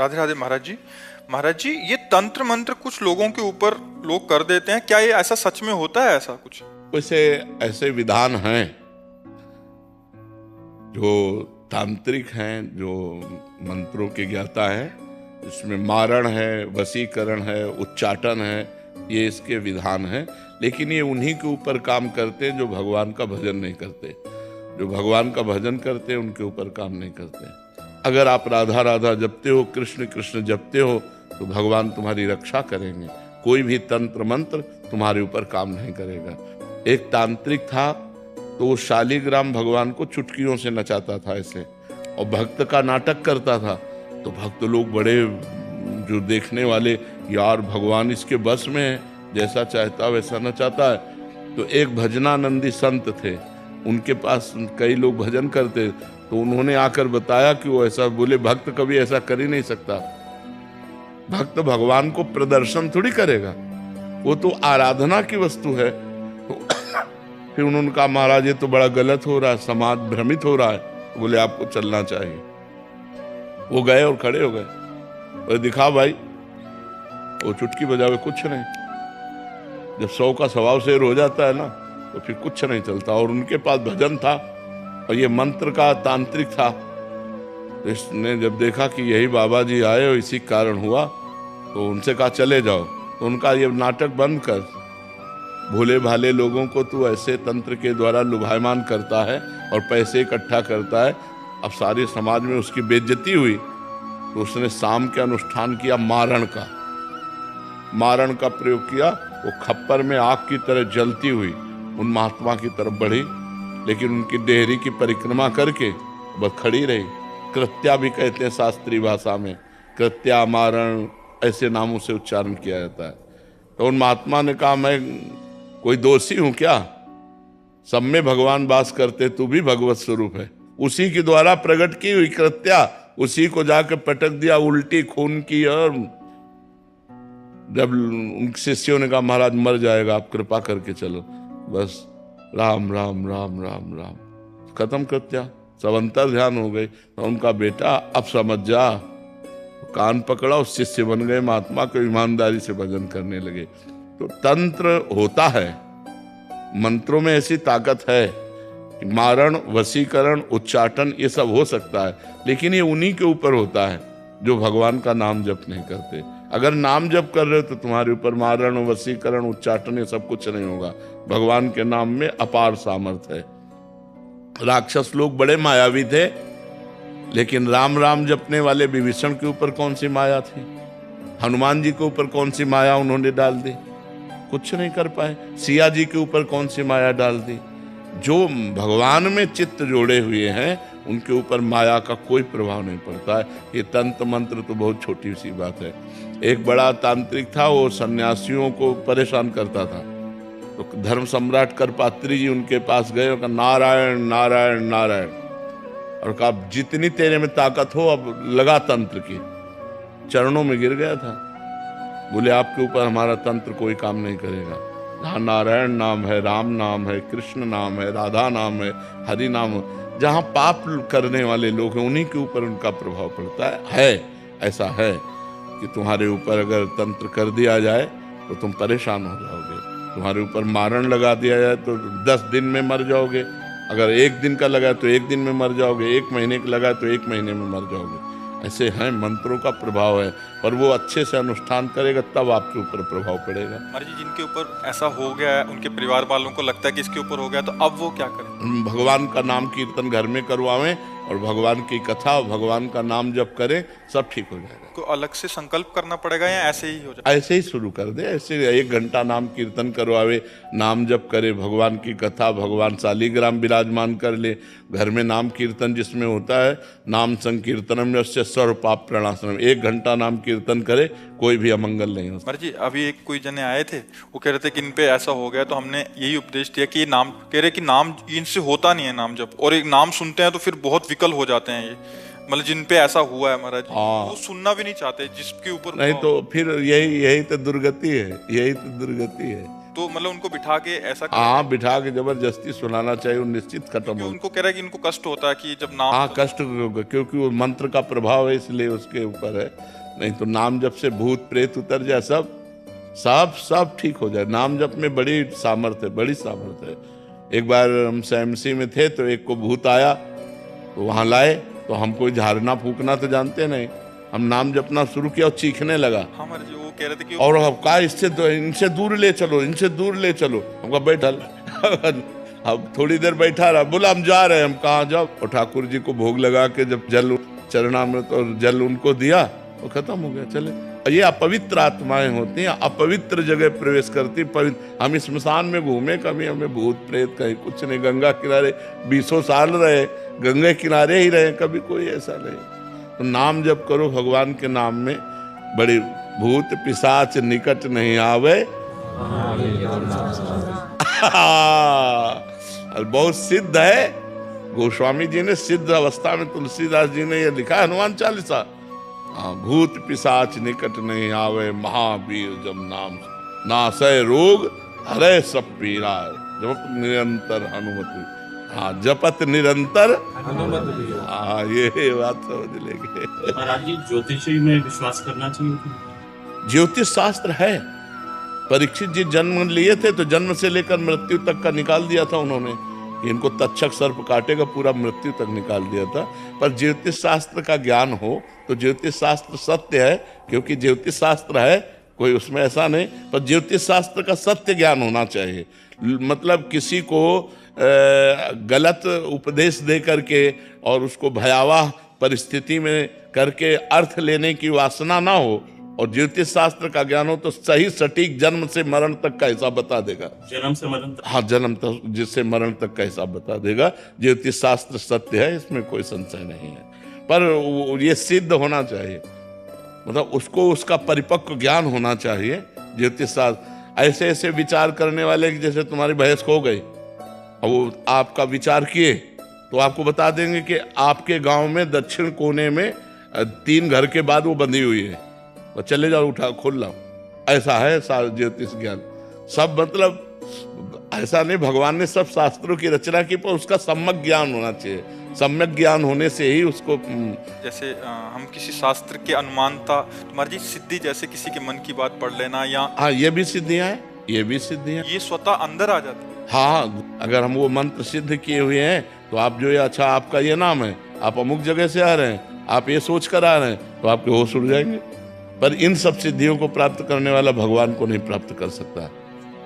राधे राधे महाराज जी। महाराज जी, ये तंत्र मंत्र कुछ लोगों के ऊपर लोग कर देते हैं, क्या ये ऐसा सच में होता है? ऐसा कुछ वैसे ऐसे विधान हैं जो तांत्रिक हैं, जो मंत्रों के ज्ञाता हैं, इसमें मारण है, वशीकरण है, उच्चाटन है, ये इसके विधान हैं। लेकिन ये उन्हीं के ऊपर काम करते हैं जो भगवान का भजन नहीं करते। जो भगवान का भजन करते हैं उनके ऊपर काम नहीं करते। अगर आप राधा राधा जपते हो, कृष्ण कृष्ण जपते हो, तो भगवान तुम्हारी रक्षा करेंगे। कोई भी तंत्र मंत्र तुम्हारे ऊपर काम नहीं करेगा। एक तांत्रिक था तो वो शालिग्राम भगवान को चुटकियों से नचाता था ऐसे, और भक्त का नाटक करता था। तो भक्त लोग बड़े, जो देखने वाले, यार भगवान इसके बस में है, जैसा चाहता वैसा नचाता है। तो एक भजनानंदी संत थे, उनके पास कई लोग भजन करते, तो उन्होंने आकर बताया कि वो ऐसा बोले, भक्त कभी ऐसा कर ही नहीं सकता। भक्त भगवान को प्रदर्शन थोड़ी करेगा, वो तो आराधना की वस्तु है। तो फिर उन्होंने कहा, महाराज ये तो बड़ा गलत हो रहा है, समाज भ्रमित हो रहा है। तो बोले आपको चलना चाहिए। वो गए और खड़े हो गए और दिखा भाई, वो चुटकी बजावे कुछ नहीं। जब 100 का स्वभाव शेर हो जाता है ना, तो फिर कुछ नहीं चलता। और उनके पास भजन था और ये मंत्र का तांत्रिक था। तो इसने जब देखा कि यही बाबा जी आए और इसी कारण हुआ, तो उनसे कहा चले जाओ। तो उनका ये नाटक बंद कर, भोले भाले लोगों को तू ऐसे तंत्र के द्वारा लुभायमान करता है और पैसे इकट्ठा करता है। अब सारे समाज में उसकी बेइज्जती हुई, तो उसने शाम के अनुष्ठान किया मारण का प्रयोग किया। वो खप्पर में आग की तरह जलती हुई उन महात्मा की तरफ बढ़ी, लेकिन उनकी डेहरी की परिक्रमा करके बस खड़ी रही। कृत्या भी कहते हैं शास्त्रीय भाषा में, कृत्या, मारण, ऐसे नामों से उच्चारण किया जाता है। तो उन महात्मा ने कहा, मैं कोई दोषी हूं क्या? सब में भगवान वास करते, तू भी भगवत स्वरूप है। उसी के द्वारा प्रकट की हुई कृत्या, उसी को जाकर पटक दिया उल्टी खून की। और जब उन शिष्यों ने कहा, महाराज मर जाएगा, आप कृपा करके चलो, बस राम राम राम राम राम, खत्म कृत्या। सब अंतर ध्यान हो गए। तो उनका बेटा, अब समझ जा, कान पकड़ा, उस शिष्य बन गए महात्मा को, ईमानदारी से भजन करने लगे। तो तंत्र होता है, मंत्रों में ऐसी ताकत है कि मारण, वशीकरण, उच्चाटन ये सब हो सकता है। लेकिन ये उन्हीं के ऊपर होता है जो भगवान का नाम जप नहीं करते। अगर नाम जप कर रहे हो तो तुम्हारे ऊपर मारण, वशीकरण, उच्चाटन ये सब कुछ नहीं होगा। भगवान के नाम में अपार सामर्थ्य है। राक्षस लोग बड़े मायावी थे, लेकिन राम राम जपने वाले विभीषण के ऊपर कौन सी माया थी? हनुमान जी के ऊपर कौन सी माया उन्होंने डाल दी? कुछ नहीं कर पाए। सिया जी के ऊपर कौन सी माया डाल दी? जो भगवान में चित्त जोड़े हुए हैं उनके ऊपर माया का कोई प्रभाव नहीं पड़ता है। ये तंत्र मंत्र तो बहुत छोटी सी बात है। एक बड़ा तांत्रिक था, वो सन्यासियों को परेशान करता था। तो धर्म सम्राट करपात्री जी उनके पास गए और कहा, नारायण नारायण नारायण, और कहा जितनी तेरे में ताकत हो अब लगा तंत्र की। चरणों में गिर गया था। बोले आपके ऊपर हमारा तंत्र कोई काम नहीं करेगा। जहाँ नारायण नाम है, राम नाम है, कृष्ण नाम है, राधा नाम है, हरि नाम है, जहाँ पाप करने वाले लोग हैं उन्हीं के ऊपर उनका प्रभाव पड़ता है। ऐसा है कि तुम्हारे ऊपर अगर तंत्र कर दिया जाए तो तुम परेशान हो जाओगे। तुम्हारे ऊपर मारण लगा दिया जाए तो 10 दिन में मर जाओगे। अगर 1 दिन का लगा तो 1 दिन में मर जाओगे। 1 महीने का लगा तो 1 महीने में मर जाओगे। ऐसे हैं, मंत्रों का प्रभाव है। पर वो अच्छे से अनुष्ठान करेगा तब आपके ऊपर प्रभाव पड़ेगा। महाराज जी, जिनके ऊपर ऐसा हो गया है, उनके परिवार वालों को लगता है कि इसके ऊपर हो गया, तो अब वो क्या करें? भगवान का नाम कीर्तन घर में करवावें और भगवान की कथा, भगवान का नाम जप करें, सब ठीक हो जाएगा। को अलग से संकल्प करना पड़ेगा या ऐसे ही हो जाए? ऐसे ही शुरू कर दे। ऐसे 1 घंटा नाम कीर्तन करवावे, नाम जप करे, भगवान की कथा, भगवान शालिग्राम विराजमान कर ले। घर में नाम कीर्तन जिसमें होता है, नाम संकीर्तनम यस्य सर्व पाप प्रणाशनम, 1 घंटा नाम कीर्तन करे, कोई भी अमंगल नहीं होता। महाराज जी, अभी एक कोई जने आए थे, वो कह रहे थे कि इन पे ऐसा हो गया, तो हमने यही उपदेश दिया कि ये नाम, कह रहे कि नाम इनसे होता नहीं है नाम जप, और एक नाम सुनते हैं तो फिर बहुत विकल हो जाते हैं। ये मतलब जिन पे ऐसा हुआ है महाराज, वो सुनना भी नहीं चाहते जिसके ऊपर। नहीं तो फिर यही तो दुर्गति है, यही तो दुर्गति है। तो मतलब उनको बिठा के ऐसा हाँ, बिठा के जबरदस्ती सुनाना चाहिए, वो निश्चित खत्म हो। उनको कह रहा है कि इनको कष्ट होता है कि जब नाम हाँ, कष्ट होगा क्योंकि वो मंत्र का प्रभाव है, इसलिए उसके ऊपर है। नहीं तो नाम जप से भूत प्रेत उतर जाए, सब सब सब ठीक हो जाए। नाम जप में बड़ी सामर्थ्य है, बड़ी सामर्थ्य है। एक बार हम एमसी में थे तो एक को भूत आया, तो वहां लाए, तो हम कोई झाड़ना फूकना तो जानते नहीं, हम नाम जपना शुरू किया और चीखने लगा। हाँ महाराज जी, वो कह रहे थे कि और अब कहा इनसे दूर ले चलो, इनसे दूर ले चलो। हमका बैठल अब थोड़ी देर बैठा रहा, बोला हम जा रहे हैं। हम कहाँ जाओ? और ठाकुर जी को भोग लगा के जब जल चरणामृत और जल उनको दिया, वो खत्म हो गया, चले। ये अपवित्र आत्माएं होती हैं, अपवित्र जगह प्रवेश करती। हम इस स्मशान में घूमे, कभी हमें भूत प्रेत कहीं कुछ नहीं। गंगा किनारे 20 साल रहे, गंगा किनारे ही रहे, कभी कोई ऐसा नहीं। तो नाम जप करो भगवान के नाम में, बड़ी भूत पिशाच निकट नहीं आवे। बहुत सिद्ध है, गोस्वामी जी ने सिद्ध अवस्था में, तुलसीदास जी ने यह लिखा, हनुमान चालीसा। भूत पिशाच निकट नहीं आवे, महावीर जब नाम नासय रोग हरे सब पीरा। जप निरंतर हनुमत, हाँ जपत निरंतर हनुमत। हाँ, ये बात समझ लेंगे। महाराज जी, ज्योतिषी में विश्वास करना चाहिए? ज्योतिष शास्त्र है। परीक्षित जी जन्म लिए थे तो जन्म से लेकर मृत्यु तक का निकाल दिया था उन्होंने, इनको तक्षक सर्प काटेगा, पूरा मृत्यु तक निकाल दिया था। पर ज्योतिष शास्त्र का ज्ञान हो तो ज्योतिष शास्त्र सत्य है, क्योंकि ज्योतिष शास्त्र है, कोई उसमें ऐसा नहीं। पर ज्योतिष शास्त्र का सत्य ज्ञान होना चाहिए। मतलब किसी को गलत उपदेश दे करके और उसको भयावह परिस्थिति में करके अर्थ लेने की वासना ना हो, और ज्योतिष शास्त्र का ज्ञान हो तो सही सटीक जन्म से मरण तक का हिसाब बता देगा। जन्म से मरण तक? हाँ, जन्म तक जिससे मरण तक का हिसाब बता देगा। ज्योतिष शास्त्र सत्य है, इसमें कोई संशय नहीं है। पर ये सिद्ध होना चाहिए, मतलब उसको उसका परिपक्व ज्ञान होना चाहिए। ज्योतिष शास्त्र ऐसे ऐसे विचार करने वाले, जैसे तुम्हारी भैंस खो गई और वो आपका विचार किए तो आपको बता देंगे कि आपके गांव में दक्षिण कोने में 3 घर के बाद वो बंधी हुई है, तो चले जाओ, उठा खोल लाओ। ऐसा है ज्योतिष ज्ञान। सब मतलब ऐसा नहीं, भगवान ने सब शास्त्रों की रचना की, पर उसका सम्यक ज्ञान होना चाहिए। सम्यक ज्ञान होने से ही उसको जैसे हम किसी शास्त्र के अनुमानता, तुम्हारी जी सिद्धि, जैसे किसी के मन की बात पढ़ लेना, या हाँ, ये भी सिद्धियां हैं, ये भी सिद्धियां, ये स्वतः अंदर आ जाती है। हाँ, अगर हम वो मंत्र सिद्ध किए हुए हैं तो आप जो ये, अच्छा आपका ये नाम है, आप अमुक जगह से आ रहे हैं, आप ये सोच कर आ रहे हैं, तो आपके होश उड़ जाएंगे। पर इन सब सिद्धियों को प्राप्त करने वाला भगवान को नहीं प्राप्त कर सकता,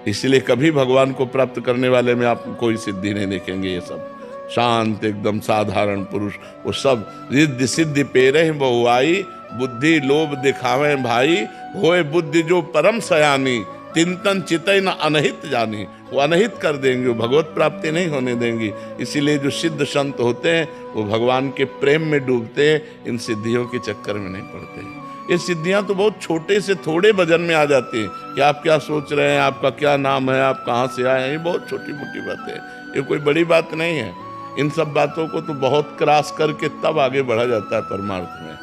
इसलिए कभी भगवान को प्राप्त करने वाले में आप कोई सिद्धि नहीं देखेंगे। ये सब शांत एकदम साधारण पुरुष, वो सब रिद्धि सिद्धि पेरे बहुआई, बुद्धि लोभ दिखावे भाई, होए बुद्धि जो परम सयानी, चिंतन चितई न अनहित जानी। वो अनहित कर देंगे, वो भगवत प्राप्ति नहीं होने देंगी। इसीलिए जो सिद्ध संत होते हैं वो भगवान के प्रेम में डूबते हैं, इन सिद्धियों के चक्कर में नहीं पड़ते हैं। ये सिद्धियां तो बहुत छोटे से थोड़े वजन में आ जाती हैं कि आप क्या सोच रहे हैं, आपका क्या नाम है, आप कहाँ से आए हैं, ये बहुत छोटी मोटी बातें हैं, ये कोई बड़ी बात नहीं है। इन सब बातों को तो बहुत क्रॉस करके तब आगे बढ़ा जाता है परमार्थ में।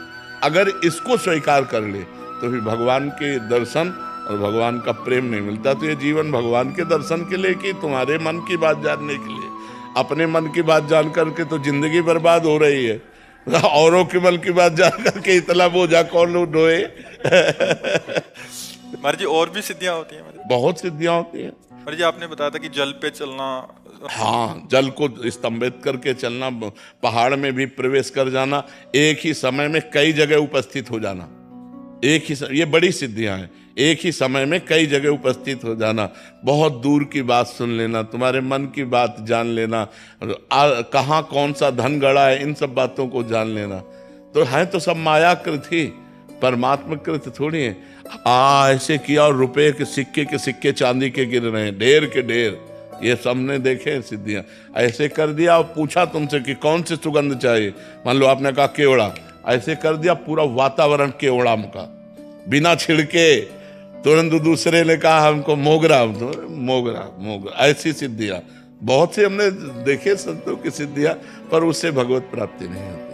अगर इसको स्वीकार कर ले तो फिर भगवान के दर्शन और भगवान का प्रेम नहीं मिलता। तो ये जीवन भगवान के दर्शन के लिए कि तुम्हारे मन की बात जानने के लिए, अपने मन की बात जान करके तो जिंदगी बर्बाद हो रही है, औरों के मन की बात जान करके इतना बोझा कौन लोग ढोए। महाराज जी, और भी सिद्धियां होती हैं? बहुत सिद्धियां होती हैं महाराज जी, आपने बताया था कि जल पे चलना, हाँ, जल को स्तंभित करके चलना, पहाड़ में भी प्रवेश कर जाना, एक ही समय में कई जगह उपस्थित हो जाना, एक ही ये बड़ी सिद्धियां हैं। एक ही समय में कई जगह उपस्थित हो जाना, बहुत दूर की बात सुन लेना, तुम्हारे मन की बात जान लेना, कहाँ कौन सा धन गड़ा है, इन सब बातों को जान लेना। तो है तो सब मायाकृत ही, परमात्मा कृत थोड़ी है। ऐसे किया और रुपए के सिक्के चांदी के गिर रहे हैं, ढेर के ढेर, ये सबने देखे सिद्धियां। ऐसे कर दिया और पूछा तुमसे कि कौन सी सुगंध चाहिए, मान लो आपने कहा केवड़ा, ऐसे कर दिया पूरा वातावरण केवड़ा का, बिना छिड़के। तुरंत दूसरे ने कहा हमको मोगरा, तो मोगरा। ऐसी सिद्धियां बहुत सी हमने देखे संतों की सिद्धियां, पर उससे भगवत प्राप्ति नहीं होती।